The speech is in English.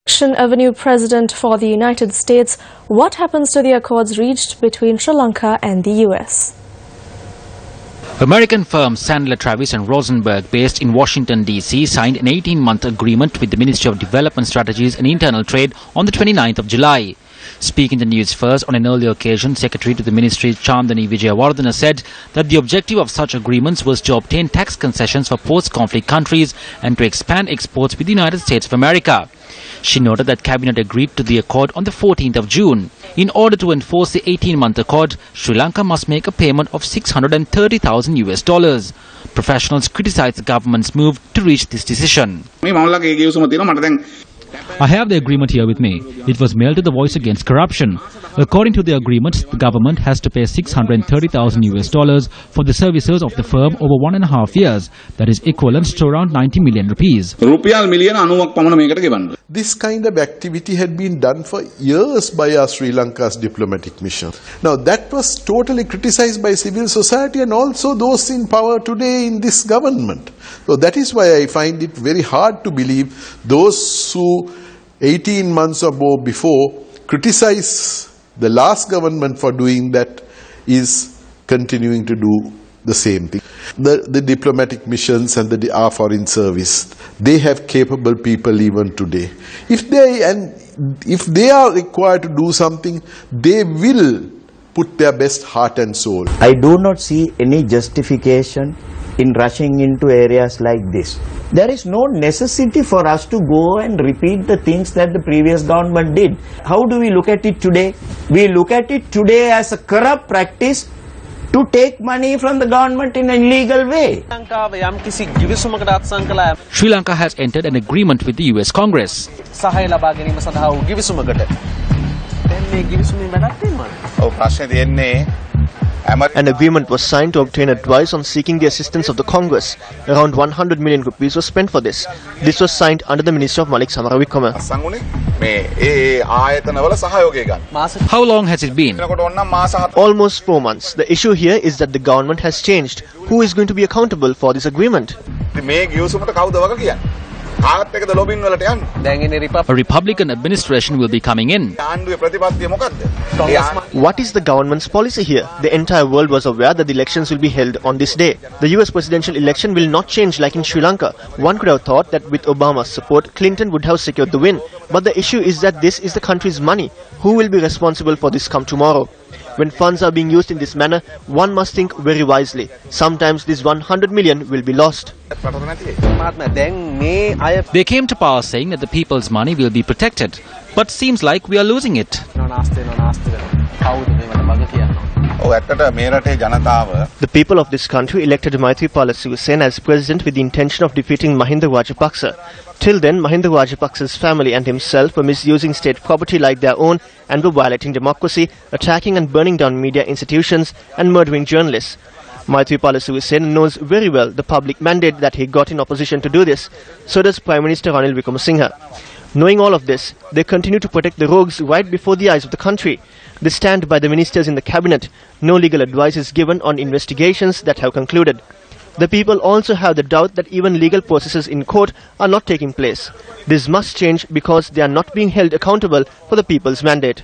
Of a new president for the United States, what happens to the accords reached between Sri Lanka and the US? American firm Sandler Travis and Rosenberg, based in Washington, D.C., signed an 18-month agreement with the Ministry of Development Strategies and Internal Trade on the 29th of July. Speaking to Newsfirst on an earlier occasion, Secretary to the Ministry Chandani Vijayawardena said that the objective of such agreements was to obtain tax concessions for post-conflict countries and to expand exports with the United States of America. She noted that Cabinet agreed to the accord on the 14th of June. In order to enforce the 18-month accord, Sri Lanka must make a payment of $630,000. Professionals criticized the government's move to reach this decision. I have the agreement here with me. It was mailed to the Voice Against Corruption. According to the agreement, the government has to pay $630,000 for the services of the firm over 1.5 years. That is equivalent to around 90 million rupees. This kind of activity had been done for years by our Sri Lanka's diplomatic mission. Now that was totally criticized by civil society and also those in power today in this government. So that is why I find it very hard to believe those who 18 months or more before criticize the last government for doing that is continuing to do the same thing. The diplomatic missions and our foreign service, they have capable people even today. If they are required to do something, they will put their best heart and soul. I do not see any justification in rushing into areas like this. There is no necessity for us to go and repeat the things that the previous government did. How do we look at it today? We look at it today as a corrupt practice to take money from the government in an illegal way. Sri Lanka has entered an agreement with the US Congress. An agreement was signed to obtain advice on seeking the assistance of the Congress. Around 100 million rupees was spent for this. This was signed under the Ministry of Malik Samarawikrama. How long has it been? Almost 4 months. The issue here is that the government has changed. Who is going to be accountable for this agreement? A Republican administration will be coming in. What is the government's policy here? The entire world was aware that the elections will be held on this day. The US presidential election will not change like in Sri Lanka. One could have thought that with Obama's support, Clinton would have secured the win. But the issue is that this is the country's money. Who will be responsible for this come tomorrow? When funds are being used in this manner, one must think very wisely. Sometimes this 100 million will be lost. They came to power saying that the people's money will be protected. But seems like we are losing it. The people of this country elected Maithripala Sirisena as president with the intention of defeating Mahinda Rajapaksa. Till then, Mahinda Rajapaksa's family and himself were misusing state property like their own and were violating democracy, attacking and burning down media institutions and murdering journalists. Maithripala Sirisena knows very well the public mandate that he got in opposition to do this. So does Prime Minister Ranil Wickremesinghe. Knowing all of this, they continue to protect the rogues right before the eyes of the country. They stand by the ministers in the cabinet. No legal advice is given on investigations that have concluded. The people also have the doubt that even legal processes in court are not taking place. This must change because they are not being held accountable for the people's mandate.